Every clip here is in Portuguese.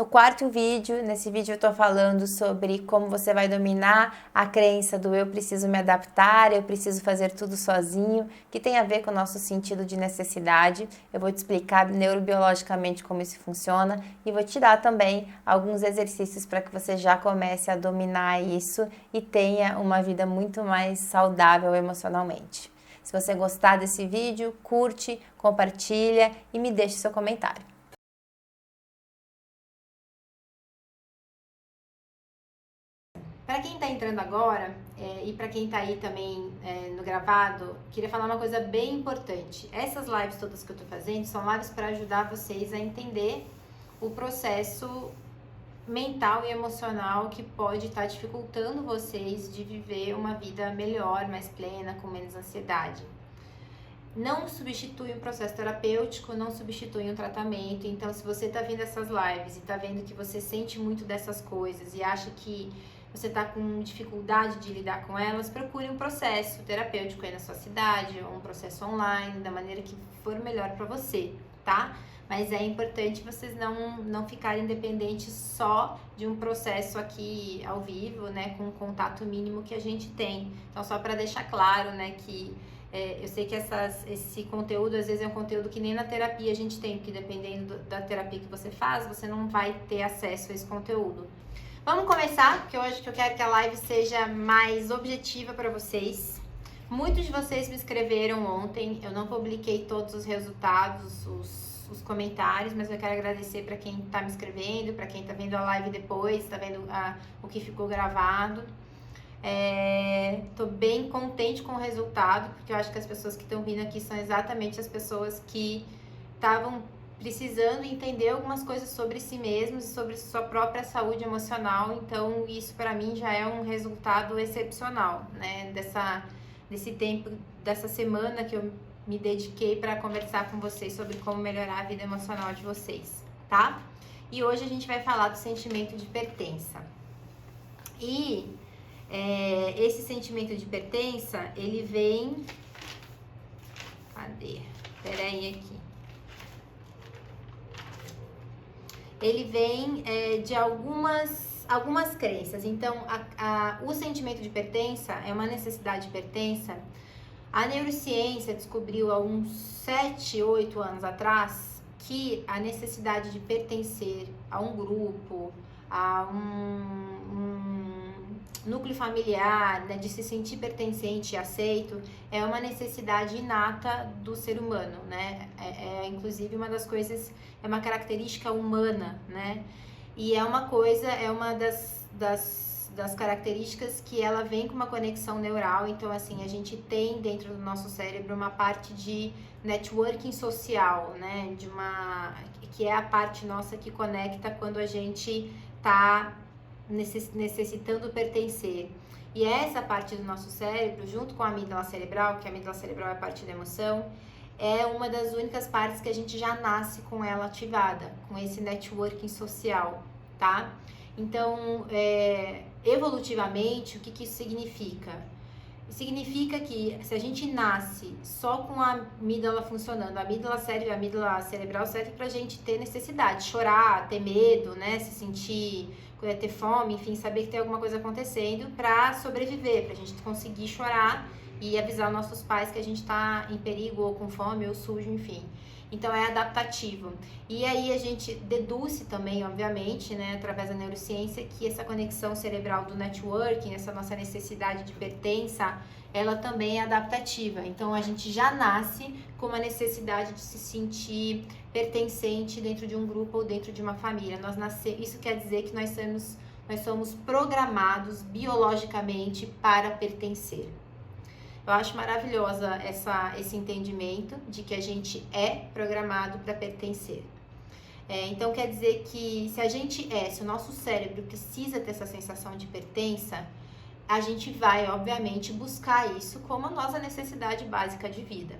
No quarto vídeo, nesse vídeo eu tô falando sobre como você vai dominar a crença do eu preciso me adaptar, eu preciso fazer tudo sozinho, que tem a ver com o nosso sentido de necessidade. Eu vou te explicar neurobiologicamente como isso funciona e vou te dar também alguns exercícios para que você já comece a dominar isso e tenha uma vida muito mais saudável emocionalmente. Se você gostar desse vídeo, curte, compartilha e me deixe seu comentário. Para quem está entrando agora e para quem está aí também no gravado, queria falar uma coisa bem importante. Essas lives todas que eu estou fazendo são lives para ajudar vocês a entender o processo mental e emocional que pode estar dificultando vocês de viver uma vida melhor, mais plena, com menos ansiedade. Não substitui um processo terapêutico, não substitui um tratamento. Então, se você está vendo essas lives e está vendo que você sente muito dessas coisas e acha que você está com dificuldade de lidar com elas, procure um processo terapêutico aí na sua cidade, ou um processo online, da maneira que for melhor para você, tá? Mas é importante vocês não ficarem dependentes só de um processo aqui ao vivo, né, com o contato mínimo que a gente tem. Então, só para deixar claro, né, que eu sei que esse conteúdo, às vezes, é um conteúdo que nem na terapia a gente tem, porque dependendo da terapia que você faz, você não vai ter acesso a esse conteúdo. Vamos começar, porque hoje eu quero que a live seja mais objetiva para vocês. Muitos de vocês me escreveram ontem, eu não publiquei todos os resultados, os comentários, mas eu quero agradecer para quem está me escrevendo, para quem está vendo a live depois, está vendo o que ficou gravado. Tô bem contente com o resultado, porque eu acho que as pessoas que estão vindo aqui são exatamente as pessoas que estavam precisando entender algumas coisas sobre si mesmos e sobre sua própria saúde emocional. Então, isso para mim já é um resultado excepcional, né? Desse tempo, dessa semana que eu me dediquei para conversar com vocês sobre como melhorar a vida emocional de vocês, tá? E hoje a gente vai falar do sentimento de pertença. E esse sentimento de pertença, ele vem... Cadê? Peraí aqui. Ele vem de algumas crenças. Então, o sentimento de pertença é uma necessidade de pertença. A neurociência descobriu há uns 7, 8 anos atrás que a necessidade de pertencer a um grupo, a um núcleo familiar, né, de se sentir pertencente e aceito, é uma necessidade inata do ser humano, né? Inclusive uma das coisas, é uma característica humana, né? E é uma das características que ela vem com uma conexão neural. Então, assim, a gente tem dentro do nosso cérebro uma parte de networking social, né? Que é a parte nossa que conecta quando a gente tá necessitando pertencer. E essa parte do nosso cérebro, junto com a amígdala cerebral, que a amígdala cerebral é a parte da emoção, é uma das únicas partes que a gente já nasce com ela ativada, com esse networking social, tá? Então, evolutivamente, o que isso significa? Significa que se a gente nasce só com a amígdala funcionando, a amígdala cerebral serve pra gente ter necessidade, chorar, ter medo, né, se sentir, ter fome, enfim, saber que tem alguma coisa acontecendo pra sobreviver, pra gente conseguir chorar e avisar nossos pais que a gente tá em perigo ou com fome ou sujo, enfim. Então é adaptativo. E aí a gente deduz também, obviamente, né, através da neurociência, que essa conexão cerebral do networking, essa nossa necessidade de pertença, ela também é adaptativa. Então a gente já nasce com uma necessidade de se sentir pertencente dentro de um grupo ou dentro de uma família. Isso quer dizer que nós somos programados biologicamente para pertencer. Eu acho maravilhosa esse entendimento de que a gente é programado para pertencer. Então quer dizer que se o nosso cérebro precisa ter essa sensação de pertença, a gente vai, obviamente, buscar isso como a nossa necessidade básica de vida.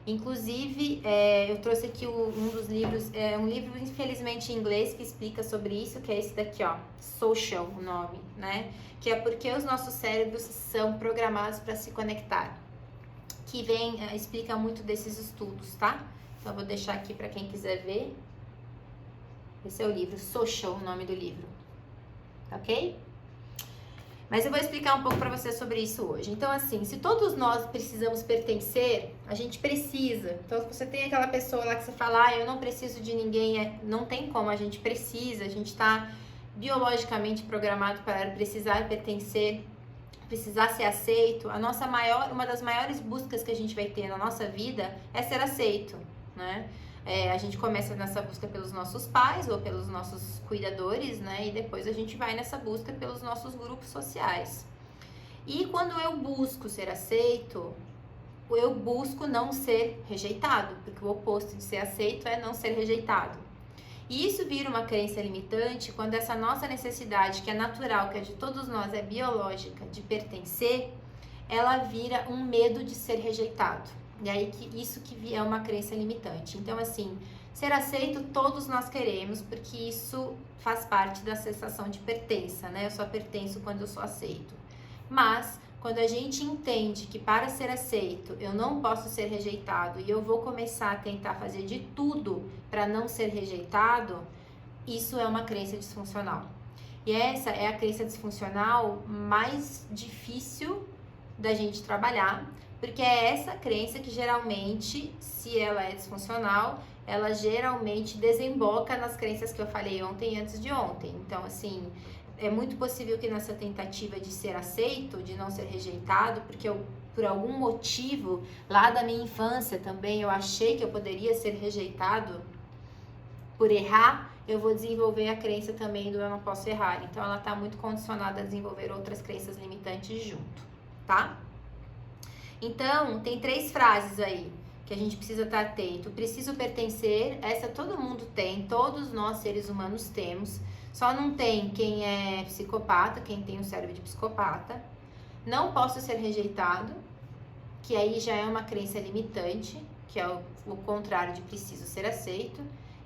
Inclusive, eu trouxe aqui um dos livros, um livro infelizmente em inglês que explica sobre isso, que é esse daqui, ó, Social, o nome, né? Que é porque os nossos cérebros são programados para se conectar, que explica muito desses estudos, tá? Então, eu vou deixar aqui para quem quiser ver. Esse é o livro, Social, o nome do livro, ok? Mas eu vou explicar um pouco para você sobre isso hoje. Então, assim, se todos nós precisamos pertencer, a gente precisa. Então, se você tem aquela pessoa lá que você fala, eu não preciso de ninguém, não tem como, a gente precisa, a gente está biologicamente programado para precisar pertencer, precisar ser aceito. Uma das maiores buscas que a gente vai ter na nossa vida é ser aceito, né? A gente começa nessa busca pelos nossos pais ou pelos nossos cuidadores, né? E depois a gente vai nessa busca pelos nossos grupos sociais. E quando eu busco ser aceito, eu busco não ser rejeitado, porque o oposto de ser aceito é não ser rejeitado. E isso vira uma crença limitante quando essa nossa necessidade, que é natural, que é de todos nós, é biológica, de pertencer, ela vira um medo de ser rejeitado. E aí isso que é uma crença limitante. Então, assim, ser aceito todos nós queremos, porque isso faz parte da sensação de pertença, né? Eu só pertenço quando eu sou aceito. Mas, quando a gente entende que para ser aceito eu não posso ser rejeitado e eu vou começar a tentar fazer de tudo para não ser rejeitado, isso é uma crença disfuncional. E essa é a crença disfuncional mais difícil da gente trabalhar, porque é essa crença que geralmente, se ela é disfuncional, ela geralmente desemboca nas crenças que eu falei ontem e antes de ontem. Então, assim, é muito possível que nessa tentativa de ser aceito, de não ser rejeitado, porque eu, por algum motivo, lá da minha infância também, eu achei que eu poderia ser rejeitado por errar, eu vou desenvolver a crença também do eu não posso errar. Então, ela está muito condicionada a desenvolver outras crenças limitantes junto, tá? Então, tem 3 frases aí que a gente precisa estar atento. Preciso pertencer, essa todo mundo tem, todos nós seres humanos temos. Só não tem quem é psicopata, quem tem um cérebro de psicopata. Não posso ser rejeitado, que aí já é uma crença limitante, que é o contrário de preciso ser aceito.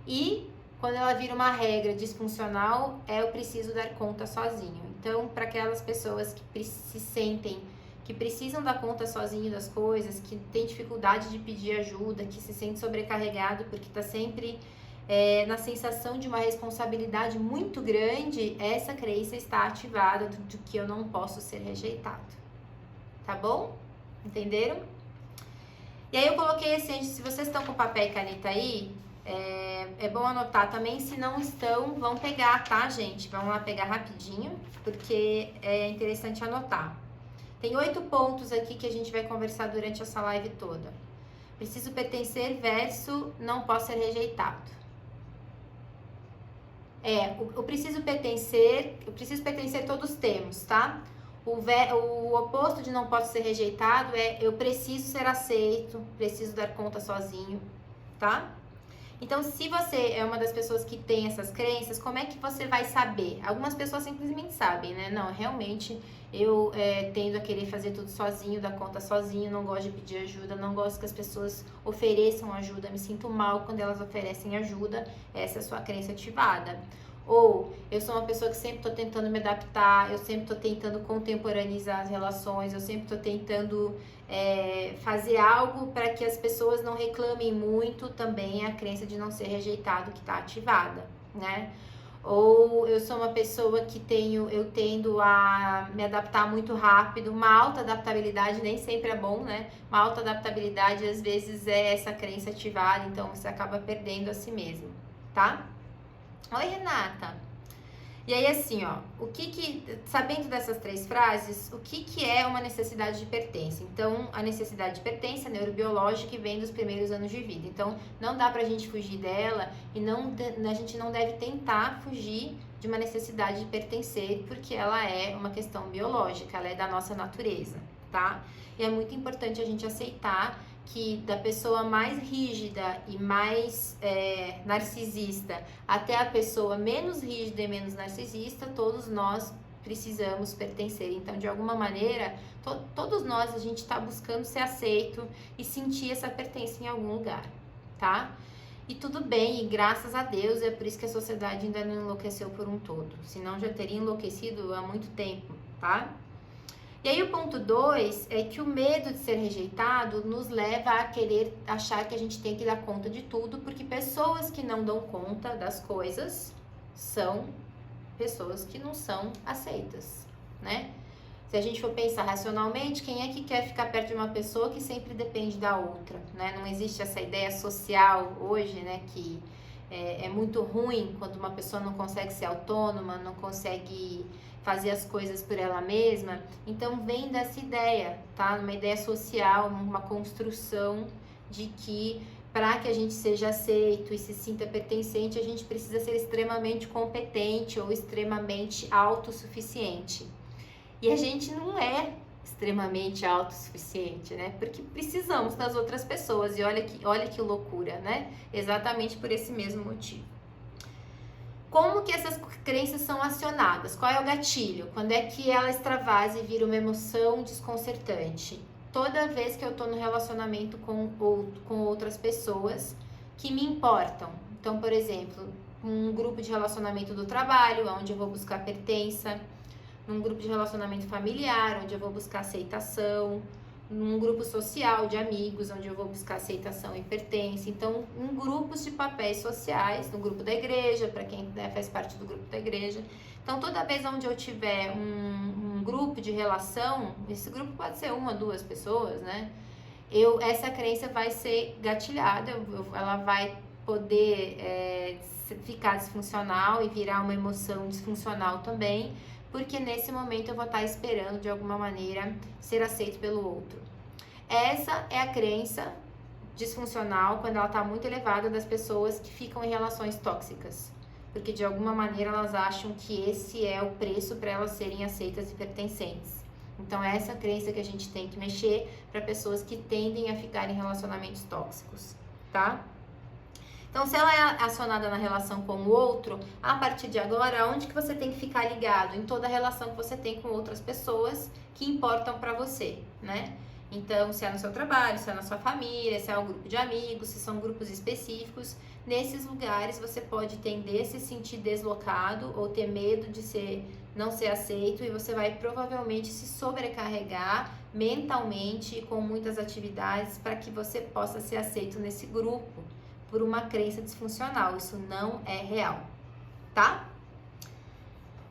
E quando ela vira uma regra disfuncional, eu preciso dar conta sozinho. Então, para aquelas pessoas que se sentem que precisam dar conta sozinho das coisas, que tem dificuldade de pedir ajuda, que se sente sobrecarregado porque está sempre na sensação de uma responsabilidade muito grande, essa crença está ativada do que eu não posso ser rejeitado. Tá bom? Entenderam? E aí eu coloquei assim, se vocês estão com papel e caneta aí, é bom anotar também. Se não estão, vão pegar, tá, gente? Vamos lá pegar rapidinho, porque é interessante anotar. Tem 8 pontos aqui que a gente vai conversar durante essa live toda. Preciso pertencer versus não posso ser rejeitado. Eu preciso pertencer todos temos, tá? O oposto de não posso ser rejeitado é eu preciso ser aceito, preciso dar conta sozinho, tá? Então, se você é uma das pessoas que tem essas crenças, como é que você vai saber? Algumas pessoas simplesmente sabem, né? Não, realmente eu tendo a querer fazer tudo sozinho, dar conta sozinho, não gosto de pedir ajuda, não gosto que as pessoas ofereçam ajuda, me sinto mal quando elas oferecem ajuda, essa é a sua crença ativada. Ou eu sou uma pessoa que sempre estou tentando me adaptar, eu sempre estou tentando contemporaneizar as relações, eu sempre estou tentando fazer algo para que as pessoas não reclamem muito, também é a crença de não ser rejeitado que está ativada, né? Ou eu sou uma pessoa que eu tendo a me adaptar muito rápido, uma alta adaptabilidade nem sempre é bom, né? Uma alta adaptabilidade às vezes é essa crença ativada, então você acaba perdendo a si mesmo, tá? Oi, Renata. E aí, assim, ó, sabendo dessas 3 frases, o que é uma necessidade de pertença? Então, a necessidade de pertença neurobiológica vem dos primeiros anos de vida. Então, não dá pra gente fugir dela e a gente não deve tentar fugir de uma necessidade de pertencer, porque ela é uma questão biológica, ela é da nossa natureza, tá? E é muito importante a gente aceitar que da pessoa mais rígida e mais narcisista até a pessoa menos rígida e menos narcisista, todos nós precisamos pertencer. Então, de alguma maneira, todos nós, a gente está buscando ser aceito e sentir essa pertença em algum lugar, tá? E tudo bem, e graças a Deus, é por isso que a sociedade ainda não enlouqueceu por um todo. Senão já teria enlouquecido há muito tempo, tá? E aí o ponto 2 é que o medo de ser rejeitado nos leva a querer achar que a gente tem que dar conta de tudo, porque pessoas que não dão conta das coisas são pessoas que não são aceitas, né? Se a gente for pensar racionalmente, quem é que quer ficar perto de uma pessoa que sempre depende da outra, né? Não existe essa ideia social hoje, né, que é muito ruim quando uma pessoa não consegue ser autônoma, não consegue fazer as coisas por ela mesma. Então vem dessa ideia, tá? Uma ideia social, uma construção de que para que a gente seja aceito e se sinta pertencente, a gente precisa ser extremamente competente ou extremamente autossuficiente. E a gente não é extremamente autossuficiente, né? Porque precisamos das outras pessoas. E olha que loucura, né? Exatamente por esse mesmo motivo. Como que essas crenças são acionadas? Qual é o gatilho? Quando é que ela extravasa e vira uma emoção desconcertante? Toda vez que eu tô no relacionamento com outras pessoas que me importam. Então, por exemplo, um grupo de relacionamento do trabalho, onde eu vou buscar pertença, num grupo de relacionamento familiar, onde eu vou buscar aceitação, num grupo social de amigos, onde eu vou buscar aceitação e pertença. Então, em grupos de papéis sociais, no grupo da igreja, para quem faz parte do grupo da igreja. Então, toda vez onde eu tiver um grupo de relação, esse grupo pode ser uma, duas pessoas, né? Essa crença vai ser gatilhada, ela vai poder ficar disfuncional e virar uma emoção disfuncional também, porque nesse momento eu vou estar esperando de alguma maneira ser aceito pelo outro. Essa é a crença disfuncional quando ela está muito elevada das pessoas que ficam em relações tóxicas, porque de alguma maneira elas acham que esse é o preço para elas serem aceitas e pertencentes. Então é essa crença que a gente tem que mexer para pessoas que tendem a ficar em relacionamentos tóxicos, tá? Então, se ela é acionada na relação com o outro, a partir de agora, onde que você tem que ficar ligado? Em toda a relação que você tem com outras pessoas que importam para você, né? Então, se é no seu trabalho, se é na sua família, se é um grupo de amigos, se são grupos específicos, nesses lugares você pode tender a se sentir deslocado ou ter medo de não ser aceito, e você vai provavelmente se sobrecarregar mentalmente e com muitas atividades para que você possa ser aceito nesse grupo, por uma crença disfuncional. Isso não é real, tá?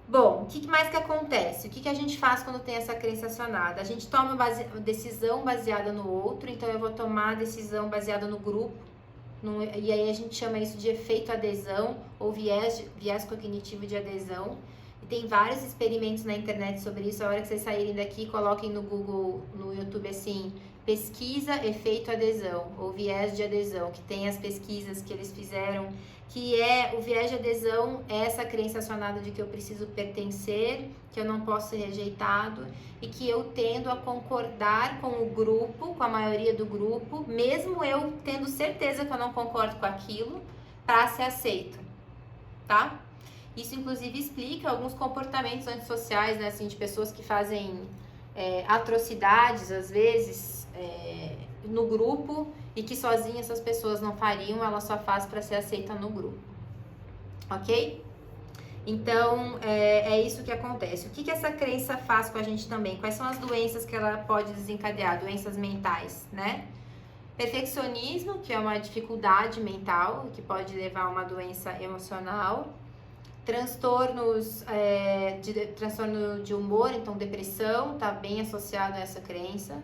Bom, o que mais que acontece? O que a gente faz quando tem essa crença acionada? A gente toma decisão baseada no outro, então eu vou tomar decisão baseada no grupo, e aí a gente chama isso de efeito adesão ou viés cognitivo de adesão. E tem vários experimentos na internet sobre isso. A hora que vocês saírem daqui, coloquem no Google, no YouTube assim, pesquisa efeito adesão ou viés de adesão, que tem as pesquisas que eles fizeram, que é o viés de adesão, é essa crença acionada de que eu preciso pertencer, que eu não posso ser rejeitado e que eu tendo a concordar com o grupo, com a maioria do grupo, mesmo eu tendo certeza que eu não concordo com aquilo, para ser aceito, tá? Isso inclusive explica alguns comportamentos antissociais, né, assim, de pessoas que fazem atrocidades às vezes no grupo e que sozinha essas pessoas não fariam, ela só faz para ser aceita no grupo, ok? Então é isso que acontece. O que essa crença faz com a gente também? Quais são as doenças que ela pode desencadear? Doenças mentais, né? Perfeccionismo, que é uma dificuldade mental que pode levar a uma doença emocional. Transtorno de humor, então depressão, está bem associado a essa crença.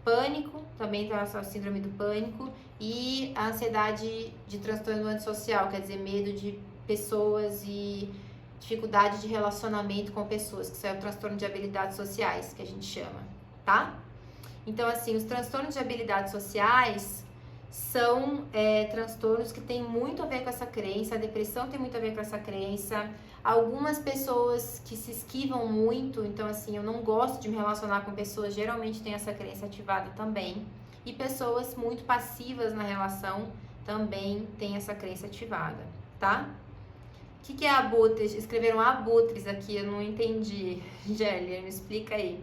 Pânico, também tem a síndrome do pânico. E a ansiedade de transtorno antissocial, quer dizer, medo de pessoas e dificuldade de relacionamento com pessoas, que isso é o transtorno de habilidades sociais, que a gente chama, tá? Então, assim, os transtornos de habilidades sociais são transtornos que têm muito a ver com essa crença. A depressão tem muito a ver com essa crença. Algumas pessoas que se esquivam muito, então assim, eu não gosto de me relacionar com pessoas, geralmente tem essa crença ativada também. E pessoas muito passivas na relação também tem essa crença ativada, tá? O que é abutres? Escreveram abutres aqui, eu não entendi. Gélia, me explica aí.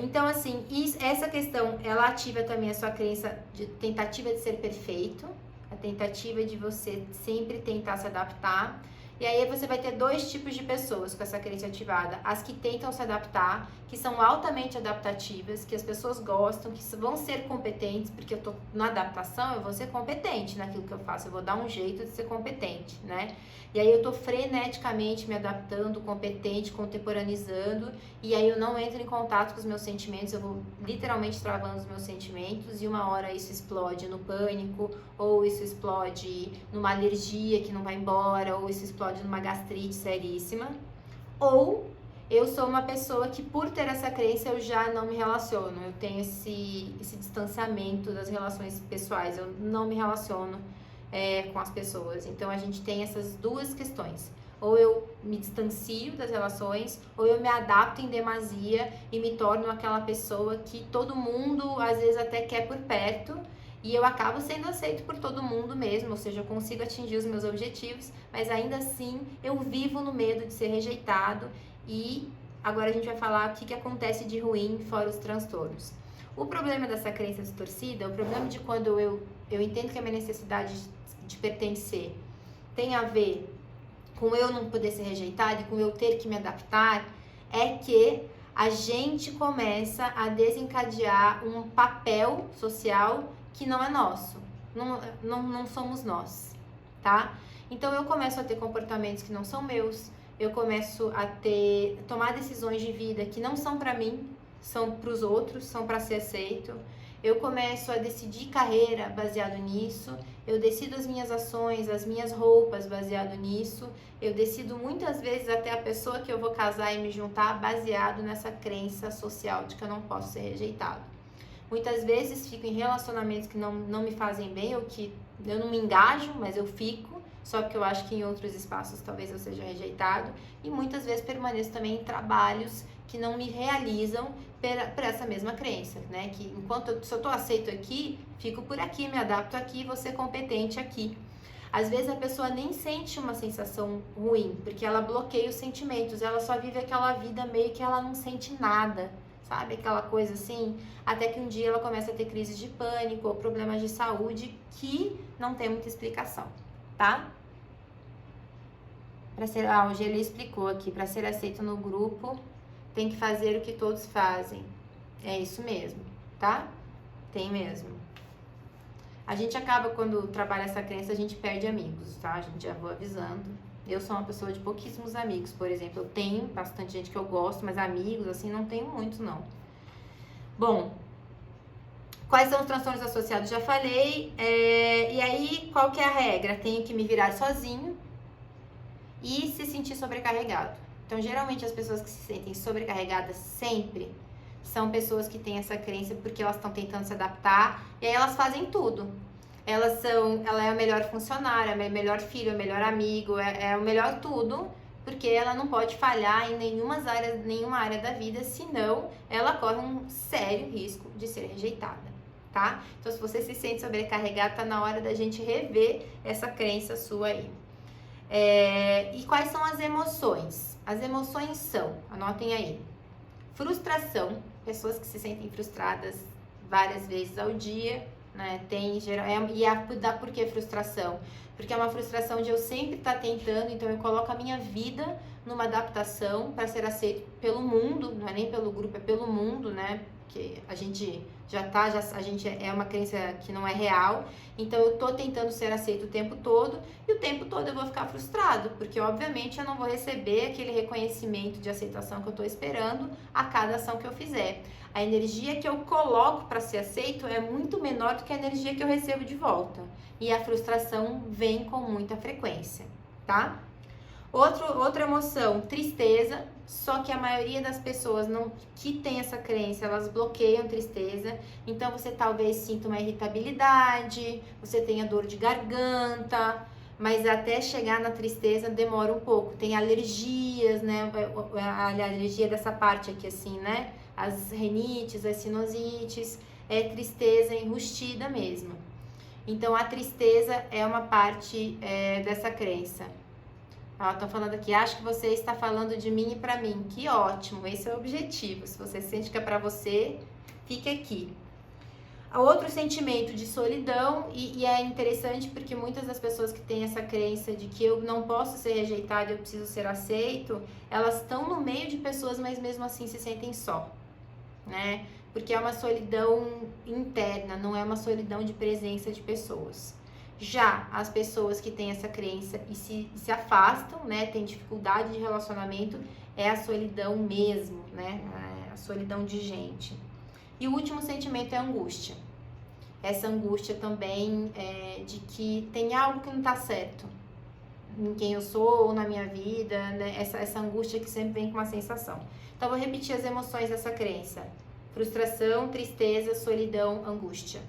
Então, assim, essa questão, ela ativa também a sua crença de tentativa de ser perfeito, a tentativa de você sempre tentar se adaptar. E aí você vai ter dois tipos de pessoas com essa crença ativada. As que tentam se adaptar, que são altamente adaptativas, que as pessoas gostam, que vão ser competentes, porque eu tô na adaptação, eu vou ser competente naquilo que eu faço, eu vou dar um jeito de ser competente, né? E aí eu tô freneticamente me adaptando, competente, contemporaneizando, e aí eu não entro em contato com os meus sentimentos, eu vou literalmente travando os meus sentimentos, e uma hora isso explode no pânico, ou isso explode numa alergia que não vai embora, ou isso explode numa gastrite seríssima. Ou eu sou uma pessoa que, por ter essa crença, eu já não me relaciono, eu tenho esse distanciamento das relações pessoais, eu não me relaciono com as pessoas. Então a gente tem essas duas questões. Ou eu me distancio das relações, ou eu me adapto em demasia e me torno aquela pessoa que todo mundo às vezes até quer por perto, e eu acabo sendo aceito por todo mundo mesmo, ou seja, eu consigo atingir os meus objetivos, mas ainda assim eu vivo no medo de ser rejeitado. E agora a gente vai falar o que acontece de ruim fora os transtornos. O problema dessa crença distorcida, o problema de quando eu entendo que a minha necessidade de pertencer tem a ver com eu não poder ser rejeitado e com eu ter que me adaptar, é que a gente começa a desencadear um papel social que não é nosso, não somos nós, tá? Então eu começo a ter comportamentos que não são meus, eu começo a tomar decisões de vida que não são pra mim, são pros outros, são pra ser aceito. Eu começo a decidir carreira baseado nisso, eu decido as minhas ações, as minhas roupas baseado nisso, eu decido muitas vezes até a pessoa que eu vou casar e me juntar baseado nessa crença social de que eu não posso ser rejeitado. Muitas vezes fico em relacionamentos que não me fazem bem, ou que eu não me engajo, mas eu fico, só porque eu acho que em outros espaços talvez eu seja rejeitado, e muitas vezes permaneço também em trabalhos que não me realizam por essa mesma crença, né? Que enquanto se eu tô aceito aqui, fico por aqui, me adapto aqui, vou ser competente aqui. Às vezes a pessoa nem sente uma sensação ruim, porque ela bloqueia os sentimentos, ela só vive aquela vida meio que ela não sente nada, sabe? Aquela coisa assim, até que um dia ela começa a ter crises de pânico ou problemas de saúde que não tem muita explicação, tá? O Geli explicou aqui, para ser aceito no grupo, tem que fazer o que todos fazem. É isso mesmo, tá? Tem mesmo. A gente acaba, quando trabalha essa crença, a gente perde amigos, tá? A gente já vou avisando. Eu sou uma pessoa de pouquíssimos amigos, por exemplo. Eu tenho bastante gente que eu gosto, mas amigos, assim, não tenho muitos, não. Bom, quais são os transtornos associados? Já falei. E aí, qual que é a regra? Tenho que me virar sozinho e se sentir sobrecarregado. Então, geralmente, as pessoas que se sentem sobrecarregadas sempre são pessoas que têm essa crença porque elas estão tentando se adaptar, e aí elas fazem tudo. Ela é a melhor funcionária, é o melhor filho, é o melhor amigo, é o melhor tudo, porque ela não pode falhar em nenhuma área da vida, senão ela corre um sério risco de ser rejeitada, tá? Então, se você se sente sobrecarregado, tá na hora da gente rever essa crença sua aí. E quais são as emoções? As emoções são, anotem aí, frustração, pessoas que se sentem frustradas várias vezes ao dia, né? Por que frustração? Porque é uma frustração de eu sempre estar tentando, então eu coloco a minha vida numa adaptação para ser aceito pelo mundo, não é nem pelo grupo, é pelo mundo, né? Porque a gente a gente é uma crença que não é real, então eu tô tentando ser aceito o tempo todo, e o tempo todo eu vou ficar frustrado, porque obviamente eu não vou receber aquele reconhecimento de aceitação que eu tô esperando a cada ação que eu fizer. A energia que eu coloco para ser aceito é muito menor do que a energia que eu recebo de volta, e a frustração vem com muita frequência, tá? Outra emoção, tristeza, só que a maioria das pessoas que tem essa crença, elas bloqueiam tristeza, então você talvez sinta uma irritabilidade, você tenha dor de garganta, mas até chegar na tristeza demora um pouco. Tem alergias, né, a alergia dessa parte aqui assim, né, as rinites, as sinusites, é tristeza enrustida mesmo. Então a tristeza é uma parte dessa crença. Estão falando aqui, acho que você está falando de mim e pra mim. Que ótimo, esse é o objetivo. Se você sente que é pra você, fique aqui. Outro sentimento de solidão, e é interessante porque muitas das pessoas que têm essa crença de que eu não posso ser rejeitado, eu preciso ser aceito, elas estão no meio de pessoas, mas mesmo assim se sentem só, né? Porque é uma solidão interna, não é uma solidão de presença de pessoas. Já as pessoas que têm essa crença e se afastam, né, têm dificuldade de relacionamento, é a solidão mesmo, né? A solidão de gente. E o último sentimento é a angústia. Essa angústia também de que tem algo que não tá certo em quem eu sou ou na minha vida, né? Essa angústia que sempre vem com uma sensação. Então, eu vou repetir as emoções dessa crença: frustração, tristeza, solidão, angústia.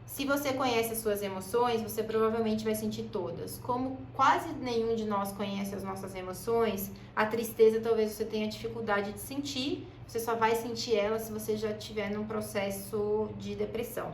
Se você conhece as suas emoções, você provavelmente vai sentir todas. Como quase nenhum de nós conhece as nossas emoções, a tristeza talvez você tenha dificuldade de sentir, você só vai sentir ela se você já estiver num processo de depressão.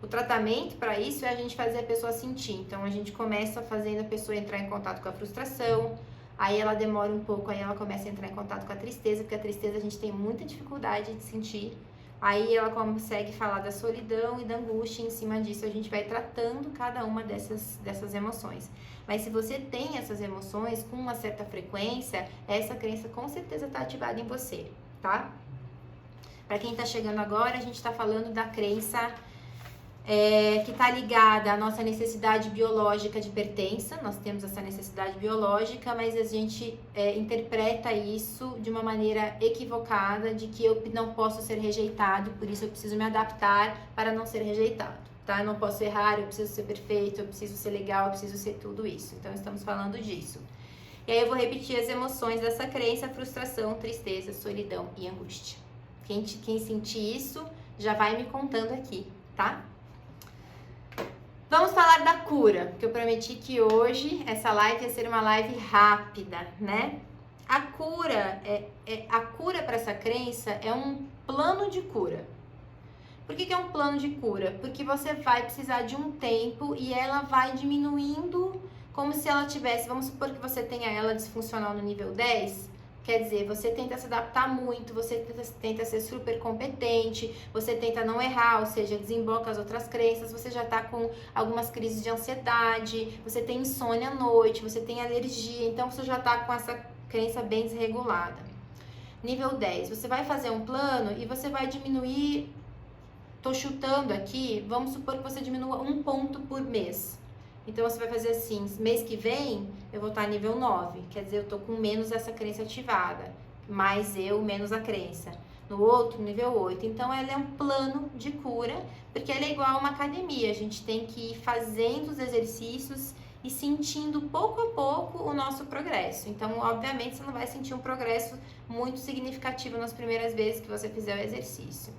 O tratamento para isso é a gente fazer a pessoa sentir. Então, a gente começa fazendo a pessoa entrar em contato com a frustração, aí ela demora um pouco, aí ela começa a entrar em contato com a tristeza, porque a tristeza a gente tem muita dificuldade de sentir. Aí ela consegue falar da solidão e da angústia, e em cima disso a gente vai tratando cada uma dessas emoções. Mas se você tem essas emoções com uma certa frequência, essa crença com certeza está ativada em você, tá? Para quem está chegando agora, a gente está falando da crença que está ligada à nossa necessidade biológica de pertença. Nós temos essa necessidade biológica, mas a gente interpreta isso de uma maneira equivocada, de que eu não posso ser rejeitado, por isso eu preciso me adaptar para não ser rejeitado, tá? Eu não posso errar, eu preciso ser perfeito, eu preciso ser legal, eu preciso ser tudo isso. Então, estamos falando disso. E aí eu vou repetir as emoções dessa crença: frustração, tristeza, solidão e angústia. Quem sentir isso, já vai me contando aqui, tá? Vamos falar da cura, que eu prometi que hoje essa live ia ser uma live rápida, né? A cura para essa crença é um plano de cura. Por que é um plano de cura? Porque você vai precisar de um tempo e ela vai diminuindo como se ela tivesse, vamos supor que você tenha ela disfuncional no nível 10, quer dizer, você tenta se adaptar muito, você tenta ser super competente, você tenta não errar, ou seja, desemboca as outras crenças, você já tá com algumas crises de ansiedade, você tem insônia à noite, você tem alergia, então você já tá com essa crença bem desregulada. Nível 10, você vai fazer um plano e você vai diminuir, tô chutando aqui, vamos supor que você diminua 1 ponto por mês. Então, você vai fazer assim: mês que vem eu vou estar nível 9, quer dizer, eu tô com menos essa crença ativada, mais eu, menos a crença. No outro, nível 8. Então, ela é um plano de cura, porque ela é igual a uma academia. A gente tem que ir fazendo os exercícios e sentindo pouco a pouco o nosso progresso. Então, obviamente, você não vai sentir um progresso muito significativo nas primeiras vezes que você fizer o exercício.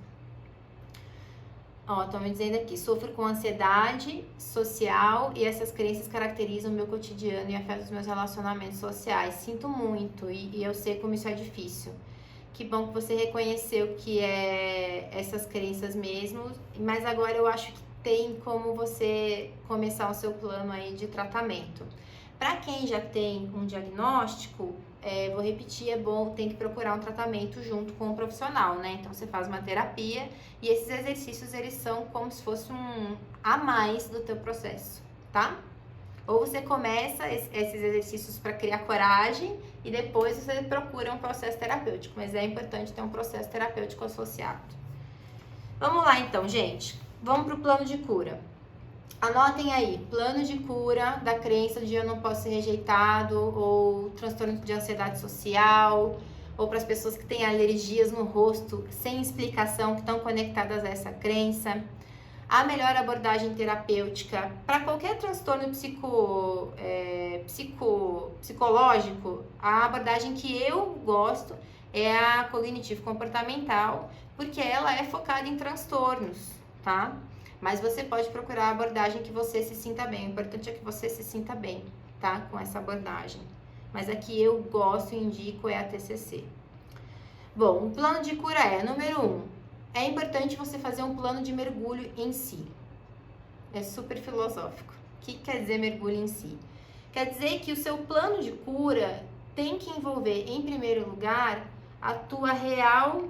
Ó, estão me dizendo aqui: sofro com ansiedade social e essas crenças caracterizam o meu cotidiano e afetam os meus relacionamentos sociais. Sinto muito e eu sei como isso é difícil. Que bom que você reconheceu que é essas crenças mesmo, mas agora eu acho que tem como você começar o seu plano aí de tratamento. Para quem já tem um diagnóstico, vou repetir, é bom, tem que procurar um tratamento junto com um profissional, né? Então, você faz uma terapia e esses exercícios, eles são como se fosse um a mais do teu processo, tá? Ou você começa esses exercícios para criar coragem e depois você procura um processo terapêutico, mas é importante ter um processo terapêutico associado. Vamos lá, então, gente. Vamos para o plano de cura. Anotem aí: plano de cura da crença de eu não posso ser rejeitado, ou transtorno de ansiedade social, ou para as pessoas que têm alergias no rosto sem explicação, que estão conectadas a essa crença. A melhor abordagem terapêutica para qualquer transtorno psicológico, a abordagem que eu gosto é a cognitivo-comportamental, porque ela é focada em transtornos, tá? Mas você pode procurar a abordagem que você se sinta bem. O importante é que você se sinta bem, tá? Com essa abordagem. Mas a que eu gosto e indico é a TCC. Bom, o plano de cura número 1, é importante você fazer um plano de mergulho em si. É super filosófico. O que quer dizer mergulho em si? Quer dizer que o seu plano de cura tem que envolver, em primeiro lugar, a tua real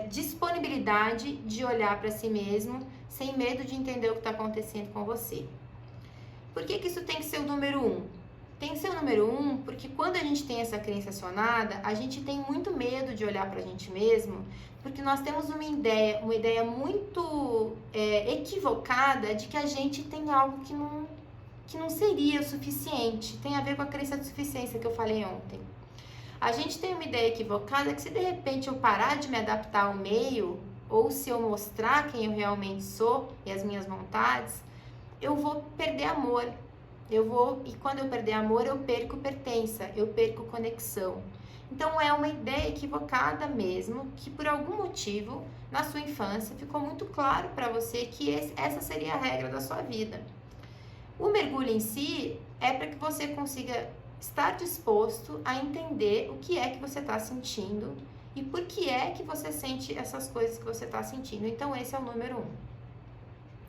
disponibilidade de olhar para si mesmo, sem medo de entender o que está acontecendo com você. Por que isso tem que ser o número 1? Tem que ser o número 1 porque quando a gente tem essa crença acionada, a gente tem muito medo de olhar para a gente mesmo, porque nós temos uma ideia muito equivocada de que a gente tem algo que não seria o suficiente. Tem a ver com a crença de suficiência que eu falei ontem. A gente tem uma ideia equivocada que se de repente eu parar de me adaptar ao meio, ou se eu mostrar quem eu realmente sou e as minhas vontades, eu vou perder amor. E quando eu perder amor, eu perco pertença, eu perco conexão. Então é uma ideia equivocada mesmo, que por algum motivo, na sua infância, ficou muito claro para você que essa seria a regra da sua vida. O mergulho em si é para que você consiga estar disposto a entender o que é que você está sentindo e por que é que você sente essas coisas que você está sentindo. Então esse é o número 1,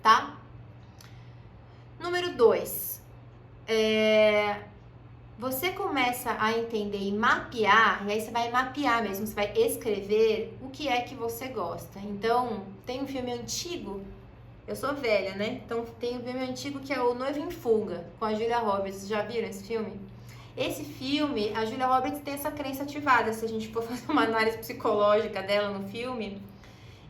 tá? Número 2, você começa a entender e mapear, e aí você vai mapear mesmo, você vai escrever o que é que você gosta. Então, tem um filme antigo, eu sou velha, né? Então, tem um filme antigo que é O Noivo em Fuga, com a Julia Roberts. Já viram esse filme? Esse filme, a Julia Roberts tem essa crença ativada, se a gente for fazer uma análise psicológica dela no filme.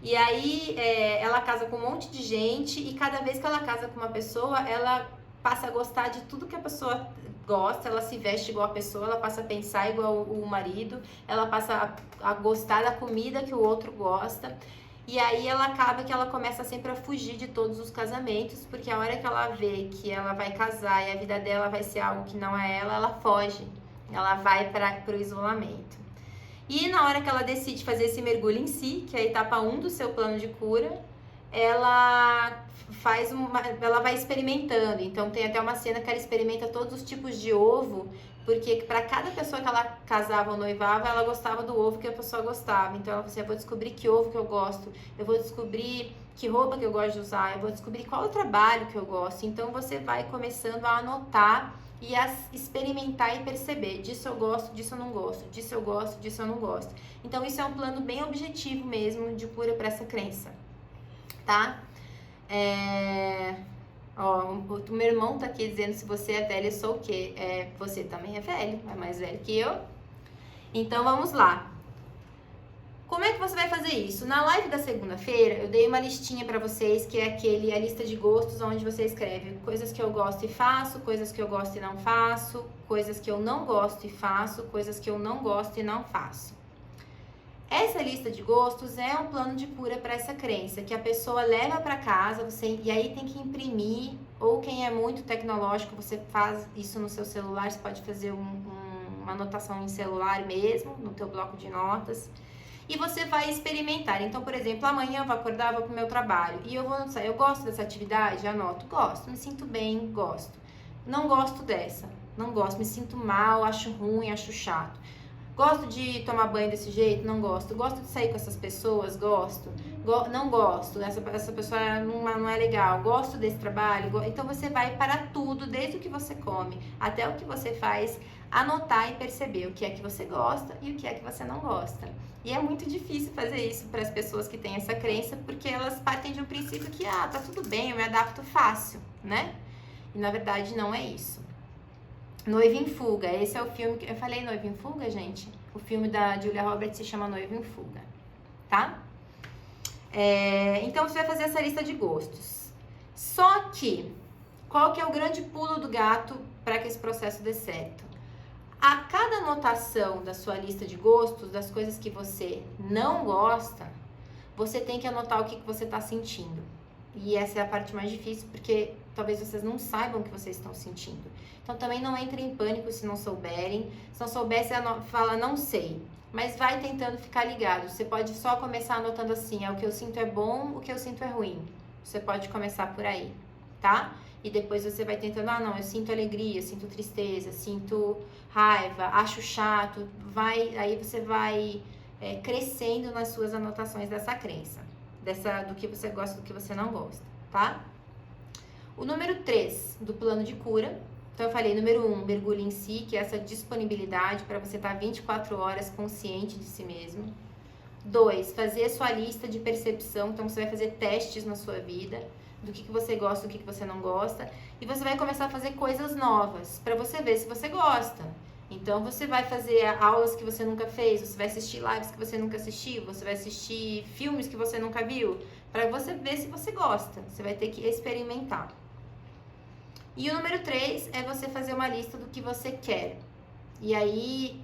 E aí, ela casa com um monte de gente e cada vez que ela casa com uma pessoa, ela passa a gostar de tudo que a pessoa gosta, ela se veste igual a pessoa, ela passa a pensar igual o marido, ela passa a gostar da comida que o outro gosta. E aí ela acaba que ela começa sempre a fugir de todos os casamentos, porque a hora que ela vê que ela vai casar e a vida dela vai ser algo que não é ela foge, ela vai para o isolamento. E na hora que ela decide fazer esse mergulho em si, que é a etapa 1 do seu plano de cura, ela vai experimentando. Então tem até uma cena que ela experimenta todos os tipos de ovo, porque para cada pessoa que ela casava ou noivava, ela gostava do ovo que a pessoa gostava. Então ela falou assim, eu vou descobrir que ovo que eu gosto, eu vou descobrir que roupa que eu gosto de usar, eu vou descobrir qual é o trabalho que eu gosto. Então você vai começando a anotar e a experimentar e perceber, disso eu gosto, disso eu não gosto, disso eu gosto, disso eu não gosto. Então isso é um plano bem objetivo mesmo de cura para essa crença, tá? O meu irmão tá aqui dizendo, se você é velho, eu sou o quê? Você também é velho, é mais velho que eu. Então vamos lá. Como é que você vai fazer isso? Na live da segunda-feira, eu dei uma listinha pra vocês, que é a lista de gostos, onde você escreve coisas que eu gosto e faço, coisas que eu gosto e não faço, coisas que eu não gosto e faço, coisas que eu não gosto e não faço. Essa lista de gostos é um plano de cura para essa crença, que a pessoa leva para casa, e aí tem que imprimir, ou quem é muito tecnológico, você faz isso no seu celular, você pode fazer uma anotação em celular mesmo, no teu bloco de notas, e você vai experimentar. Então, por exemplo, amanhã eu vou acordar, vou pro meu trabalho, e eu vou anotar, eu gosto dessa atividade? Anoto, gosto, me sinto bem, gosto. Não gosto dessa, não gosto, me sinto mal, acho ruim, acho chato. Gosto de tomar banho desse jeito? Não gosto. Gosto de sair com essas pessoas? Gosto. Não gosto. Essa pessoa não é legal. Gosto desse trabalho? Então você vai para tudo, desde o que você come até o que você faz, anotar e perceber o que é que você gosta e o que é que você não gosta. E é muito difícil fazer isso para as pessoas que têm essa crença, porque elas partem de um princípio que, tá tudo bem, eu me adapto fácil, né? E na verdade não é isso. Noivo em Fuga, esse é o filme que eu falei, Noivo em Fuga, gente. O filme da Julia Roberts se chama Noivo em Fuga, tá? Então você vai fazer essa lista de gostos. Só que, qual que é o grande pulo do gato para que esse processo dê certo? A cada anotação da sua lista de gostos, das coisas que você não gosta, você tem que anotar o que você está sentindo. E essa é a parte mais difícil, porque talvez vocês não saibam o que vocês estão sentindo. Então também não entre em pânico se não souberem. Se não souber, você fala, não sei. Mas vai tentando ficar ligado. Você pode só começar anotando assim, o que eu sinto é bom, o que eu sinto é ruim. Você pode começar por aí, tá? E depois você vai tentando, não, eu sinto alegria, sinto tristeza, sinto raiva, acho chato. Aí você vai crescendo nas suas anotações dessa crença. Do que você gosta, do que você não gosta, tá? O número 3 do plano de cura. Então eu falei, número 1, mergulho em si, que é essa disponibilidade para você estar 24 horas consciente de si mesmo. 2, fazer a sua lista de percepção. Então, você vai fazer testes na sua vida, do que você gosta, do que você não gosta. E você vai começar a fazer coisas novas, para você ver se você gosta. Então, você vai fazer aulas que você nunca fez, você vai assistir lives que você nunca assistiu, você vai assistir filmes que você nunca viu, para você ver se você gosta. Você vai ter que experimentar. E o número 3 é você fazer uma lista do que você quer. E aí,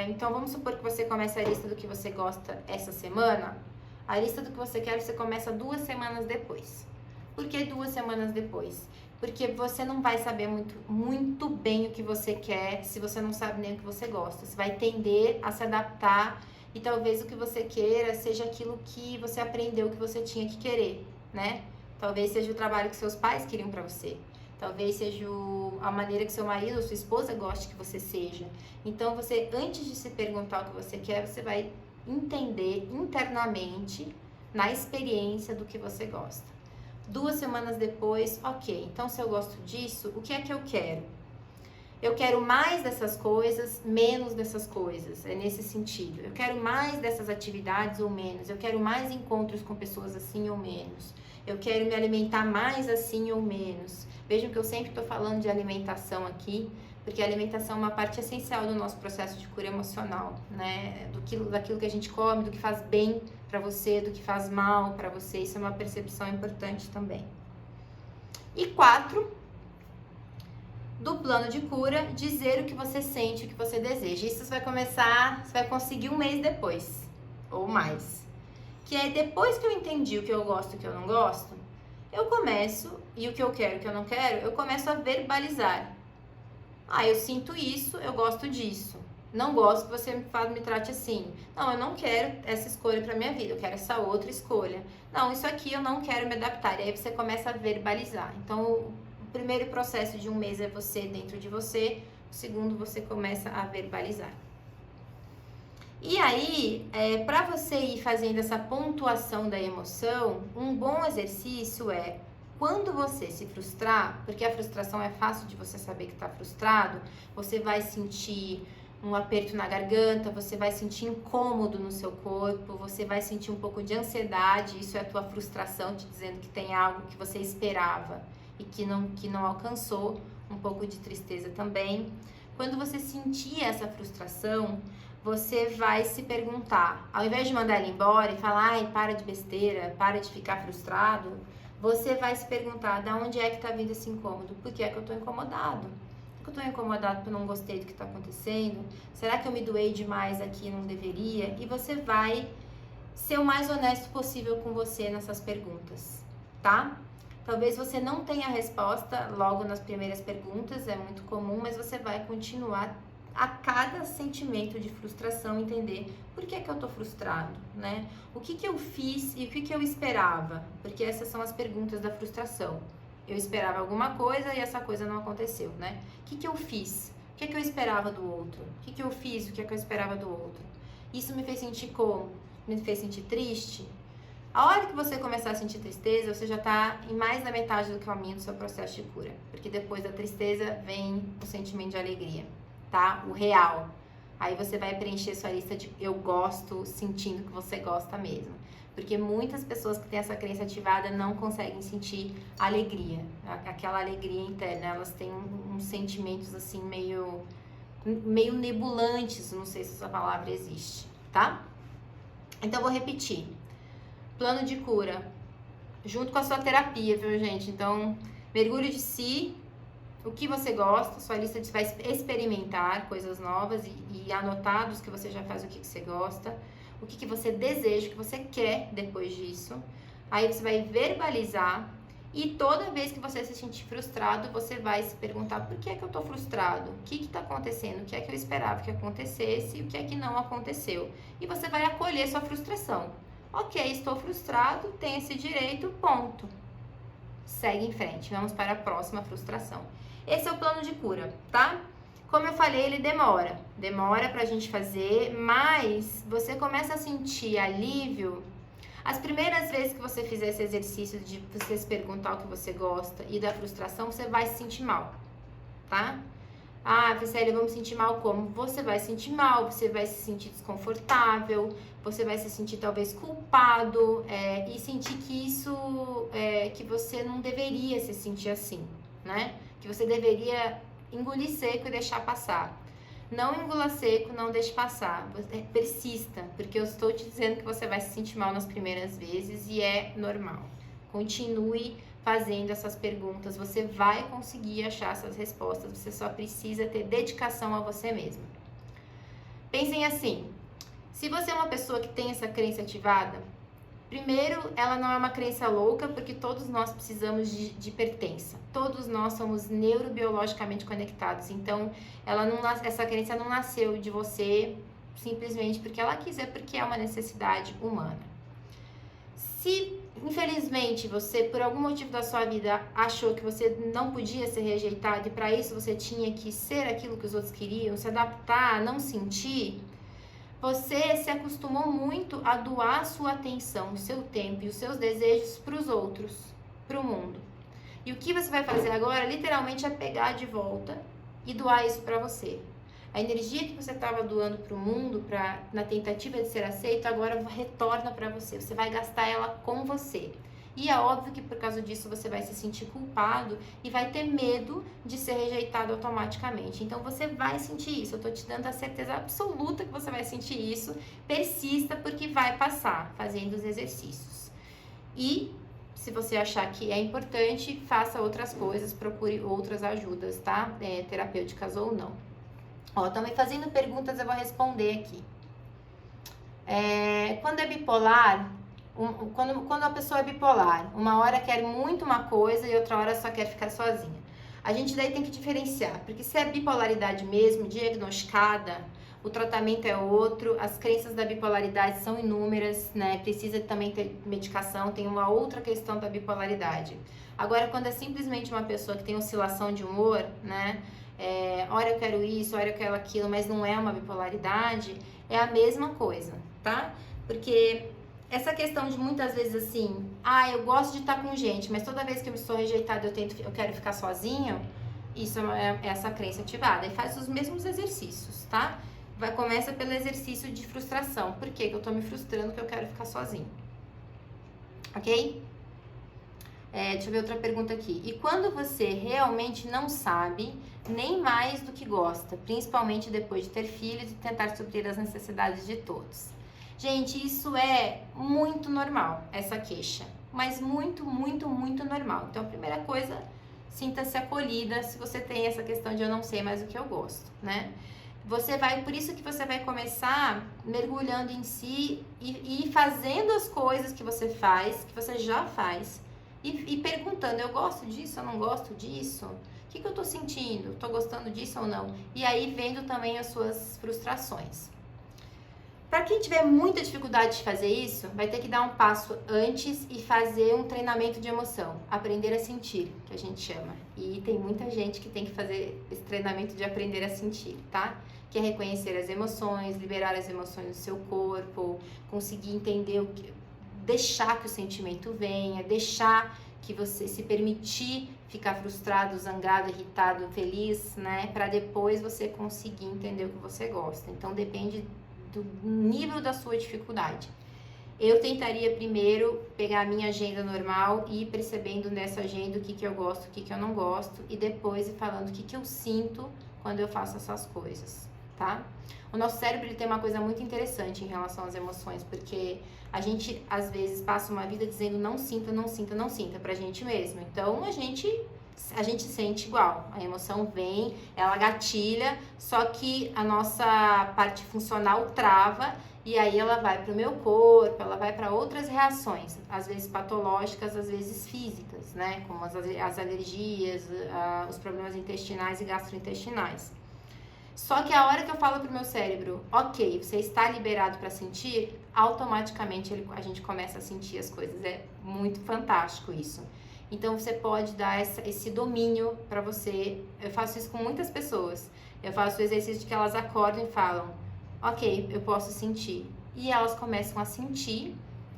então vamos supor que você comece a lista do que você gosta essa semana. A lista do que você quer, você começa 2 semanas depois. Por que 2 semanas depois? Porque você não vai saber muito bem o que você quer se você não sabe nem o que você gosta. Você vai tender a se adaptar e talvez o que você queira seja aquilo que você aprendeu que você tinha que querer, né? Talvez seja o trabalho que seus pais queriam pra você. Talvez seja a maneira que seu marido ou sua esposa goste que você seja. Então, você, antes de se perguntar o que você quer, você vai entender internamente, na experiência, do que você gosta. 2 semanas depois, ok, então se eu gosto disso, o que é que eu quero? Eu quero mais dessas coisas, menos dessas coisas, é nesse sentido. Eu quero mais dessas atividades ou menos. Eu quero mais encontros com pessoas assim ou menos. Eu quero me alimentar mais assim ou menos. Vejam que eu sempre estou falando de alimentação aqui, porque a alimentação é uma parte essencial do nosso processo de cura emocional, né? Daquilo que a gente come, do que faz bem para você, do que faz mal para você. Isso é uma percepção importante também. E 4, do plano de cura, dizer o que você sente, o que você deseja. Isso você vai conseguir 1 mês depois, ou mais. Que é depois que eu entendi o que eu gosto e o que eu não gosto, eu começo, e o que eu quero e o que eu não quero, eu começo a verbalizar. Eu sinto isso, eu gosto disso. Não gosto que você me trate assim. Não, eu não quero essa escolha para minha vida, eu quero essa outra escolha. Não, isso aqui eu não quero me adaptar. E aí você começa a verbalizar. Então, o primeiro processo de 1 mês é você dentro de você, o segundo você começa a verbalizar. E aí, para você ir fazendo essa pontuação da emoção, um bom exercício é, quando você se frustrar, porque a frustração é fácil de você saber que está frustrado, você vai sentir um aperto na garganta, você vai sentir incômodo no seu corpo, você vai sentir um pouco de ansiedade, isso é a tua frustração te dizendo que tem algo que você esperava e que não alcançou, um pouco de tristeza também. Quando você sentir essa frustração, você vai se perguntar, ao invés de mandar ele embora e falar, para de besteira, para de ficar frustrado, você vai se perguntar, da onde é que tá vindo esse incômodo? Por que é que eu tô incomodado? Por que eu tô incomodado porque eu não gostei do que tá acontecendo? Será que eu me doei demais aqui e não deveria? E você vai ser o mais honesto possível com você nessas perguntas, tá? Talvez você não tenha a resposta logo nas primeiras perguntas, é muito comum, mas você vai continuar a cada sentimento de frustração entender por que eu tô frustrado, né? O que eu fiz e o que eu esperava? Porque essas são as perguntas da frustração. Eu esperava alguma coisa e essa coisa não aconteceu, né? O que eu fiz? O que eu esperava do outro? O que eu fiz? O que eu esperava do outro? Isso me fez sentir como? Me fez sentir triste? A hora que você começar a sentir tristeza, você já tá em mais da metade do caminho do seu processo de cura. Porque depois da tristeza vem o sentimento de alegria, tá? O real. Aí você vai preencher sua lista de eu gosto, sentindo que você gosta mesmo. Porque muitas pessoas que têm essa crença ativada não conseguem sentir alegria. Aquela alegria interna, elas têm uns sentimentos assim meio nebulantes, não sei se essa palavra existe, tá? Então, vou repetir. Plano de cura, junto com a sua terapia, viu, gente? Então, mergulho de si, o que você gosta, sua lista vai experimentar coisas novas e anotar dos que você já faz o que você gosta, o que você deseja, o que você quer depois disso. Aí você vai verbalizar e toda vez que você se sentir frustrado, você vai se perguntar por que é que eu tô frustrado? O que tá acontecendo? O que é que eu esperava que acontecesse e o que é que não aconteceu? E você vai acolher sua frustração. Ok, estou frustrado, tenho esse direito, ponto. Segue em frente, vamos para a próxima frustração. Esse é o plano de cura, tá? Como eu falei, ele demora pra gente fazer, mas você começa a sentir alívio. As primeiras vezes que você fizer esse exercício de você se perguntar o que você gosta e da frustração, você vai se sentir mal, tá? Ah, Célia, eu vou me sentir mal como? Você vai se sentir mal, você vai se sentir desconfortável, você vai se sentir talvez culpado e sentir que que você não deveria se sentir assim, né? Que você deveria engolir seco e deixar passar. Não engula seco, não deixe passar. Persista, porque eu estou te dizendo que você vai se sentir mal nas primeiras vezes e é normal. Continue fazendo essas perguntas, você vai conseguir achar essas respostas, você só precisa ter dedicação a você mesmo. Pensem assim, se você é uma pessoa que tem essa crença ativada, primeiro, ela não é uma crença louca, porque todos nós precisamos de pertença. Todos nós somos neurobiologicamente conectados. Então, essa crença não nasceu de você simplesmente porque ela quis, é porque é uma necessidade humana. Se, infelizmente, você, por algum motivo da sua vida, achou que você não podia ser rejeitado e para isso você tinha que ser aquilo que os outros queriam, se adaptar, não sentir, você se acostumou muito a doar sua atenção, o seu tempo e os seus desejos para os outros, para o mundo. E o que você vai fazer agora, literalmente, é pegar de volta e doar isso para você. A energia que você estava doando para o mundo, na tentativa de ser aceito, agora retorna para você. Você vai gastar ela com você. E é óbvio que por causa disso você vai se sentir culpado e vai ter medo de ser rejeitado automaticamente. Então você vai sentir isso. Eu tô te dando a certeza absoluta que você vai sentir isso. Persista, porque vai passar fazendo os exercícios. E se você achar que é importante, faça outras coisas, procure outras ajudas, tá? Terapêuticas ou não. Ó, estão me fazendo perguntas, eu vou responder aqui. Quando é bipolar, quando a pessoa é bipolar, uma hora quer muito uma coisa e outra hora só quer ficar sozinha. A gente daí tem que diferenciar, porque se é bipolaridade mesmo, diagnosticada, o tratamento é outro, as crenças da bipolaridade são inúmeras, né? Precisa também ter medicação, tem uma outra questão da bipolaridade. Agora, quando é simplesmente uma pessoa que tem oscilação de humor, né? Ora eu quero isso, ora eu quero aquilo, mas não é uma bipolaridade, é a mesma coisa, tá? Porque essa questão de muitas vezes assim, eu gosto de estar com gente, mas toda vez que eu sou rejeitada eu quero ficar sozinho, isso é essa crença ativada. E faz os mesmos exercícios, tá? Começa pelo exercício de frustração. Por que eu tô me frustrando que eu quero ficar sozinho? Ok? Deixa eu ver outra pergunta aqui. E quando você realmente não sabe nem mais do que gosta, principalmente depois de ter filhos e tentar suprir as necessidades de todos? Gente, isso é muito normal, essa queixa. Mas muito, muito, muito normal. Então, a primeira coisa, sinta-se acolhida se você tem essa questão de eu não sei mais o que eu gosto, né? Por isso que você vai começar mergulhando em si e fazendo as coisas que você faz, que você já faz, e perguntando, eu gosto disso, eu não gosto disso? O que eu tô sentindo? Tô gostando disso ou não? E aí vendo também as suas frustrações. Para quem tiver muita dificuldade de fazer isso, vai ter que dar um passo antes e fazer um treinamento de emoção, aprender a sentir, que a gente chama. E tem muita gente que tem que fazer esse treinamento de aprender a sentir, tá? Que é reconhecer as emoções, liberar as emoções do seu corpo, conseguir entender deixar que o sentimento venha, deixar que você se permitir ficar frustrado, zangado, irritado, feliz, né? Para depois você conseguir entender o que você gosta. Então depende do nível da sua dificuldade. Eu tentaria primeiro pegar a minha agenda normal e ir percebendo nessa agenda o que eu gosto, o que eu não gosto, e depois ir falando o que eu sinto quando eu faço essas coisas, tá? O nosso cérebro ele tem uma coisa muito interessante em relação às emoções, porque a gente às vezes passa uma vida dizendo não sinta, não sinta, não sinta pra gente mesmo. Então a gente sente igual, a emoção vem, ela gatilha, só que a nossa parte funcional trava e aí ela vai para o meu corpo, ela vai para outras reações, às vezes patológicas, às vezes físicas, né? Como as alergias, os problemas intestinais e gastrointestinais. Só que a hora que eu falo pro meu cérebro, ok, você está liberado para sentir, automaticamente a gente começa a sentir as coisas. É muito fantástico isso. Então você pode dar esse domínio para você. Eu faço isso com muitas pessoas. Eu faço o exercício de que elas acordam e falam, ok, eu posso sentir. E elas começam a sentir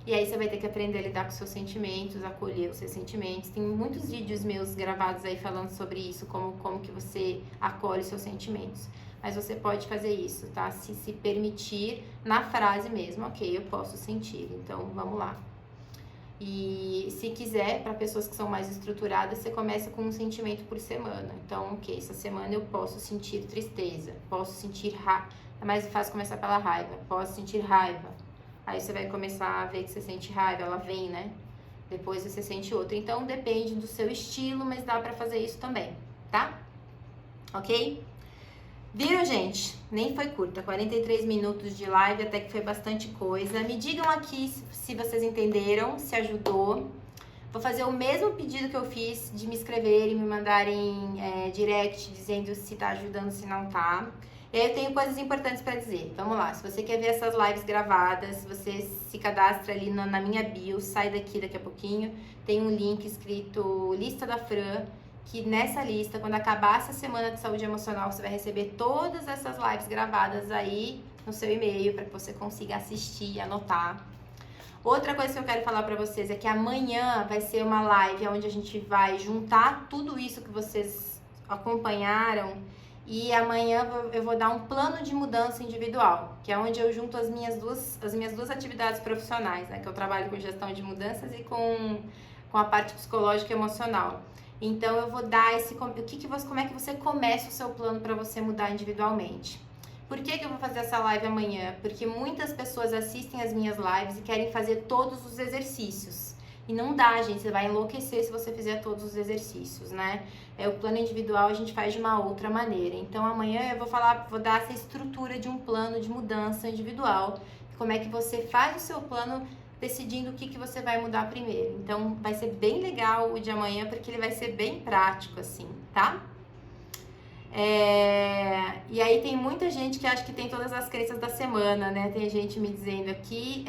E aí você vai ter que aprender a lidar com seus sentimentos, acolher os seus sentimentos. Tem muitos vídeos meus gravados aí falando sobre isso, como que você acolhe seus sentimentos. Mas você pode fazer isso, tá? Se permitir na frase mesmo, ok, eu posso sentir. Então, vamos lá. E se quiser, para pessoas que são mais estruturadas, você começa com um sentimento por semana. Então, ok, essa semana eu posso sentir tristeza, posso sentir raiva. É mais fácil começar pela raiva. Posso sentir raiva. Aí você vai começar a ver que você sente raiva, ela vem, né? Depois você sente outra. Então, depende do seu estilo, mas dá pra fazer isso também, tá? Ok? Viram, gente? Nem foi curta, 43 minutos de live, até que foi bastante coisa. Me digam aqui se vocês entenderam, se ajudou. Vou fazer o mesmo pedido que eu fiz de me escreverem, me mandarem direct dizendo se tá ajudando, se não tá. E aí eu tenho coisas importantes para dizer. Vamos lá, se você quer ver essas lives gravadas, você se cadastra ali na minha bio, sai daqui a pouquinho, tem um link escrito Lista da Fran, que nessa lista, quando acabar essa semana de saúde emocional, você vai receber todas essas lives gravadas aí no seu e-mail, para que você consiga assistir e anotar. Outra coisa que eu quero falar para vocês é que amanhã vai ser uma live onde a gente vai juntar tudo isso que vocês acompanharam. E amanhã eu vou dar um plano de mudança individual, que é onde eu junto as minhas duas atividades profissionais, né? Que eu trabalho com gestão de mudanças e com a parte psicológica e emocional. Então eu vou dar como é que você começa o seu plano para você mudar individualmente. Por que eu vou fazer essa live amanhã? Porque muitas pessoas assistem as minhas lives e querem fazer todos os exercícios. E não dá, gente, você vai enlouquecer se você fizer todos os exercícios, né? O plano individual a gente faz de uma outra maneira. Então amanhã eu vou dar essa estrutura de um plano de mudança individual. Como é que você faz o seu plano decidindo o que você vai mudar primeiro. Então vai ser bem legal o de amanhã, porque ele vai ser bem prático, assim, tá? E aí tem muita gente que acha que tem todas as crenças da semana, né? Tem gente me dizendo aqui,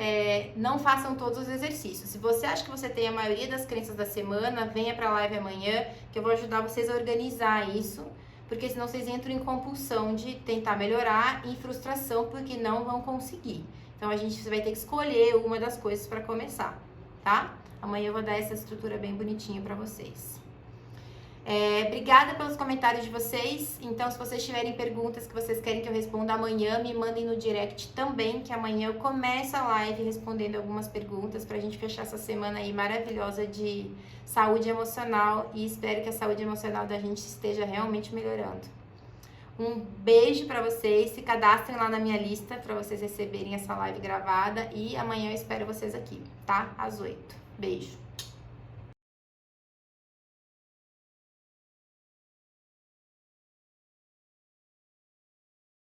não façam todos os exercícios. Se você acha que você tem a maioria das crenças da semana, venha pra live amanhã, que eu vou ajudar vocês a organizar isso, porque senão vocês entram em compulsão de tentar melhorar e em frustração porque não vão conseguir. Então você vai ter que escolher uma das coisas para começar, tá? Amanhã eu vou dar essa estrutura bem bonitinha para vocês. Obrigada pelos comentários de vocês. Então, se vocês tiverem perguntas que vocês querem que eu responda amanhã, me mandem no direct também, que amanhã eu começo a live respondendo algumas perguntas pra gente fechar essa semana aí maravilhosa de saúde emocional, e espero que a saúde emocional da gente esteja realmente melhorando. Um beijo pra vocês, se cadastrem lá na minha lista pra vocês receberem essa live gravada, e amanhã eu espero vocês aqui, tá? Às 8. Beijo.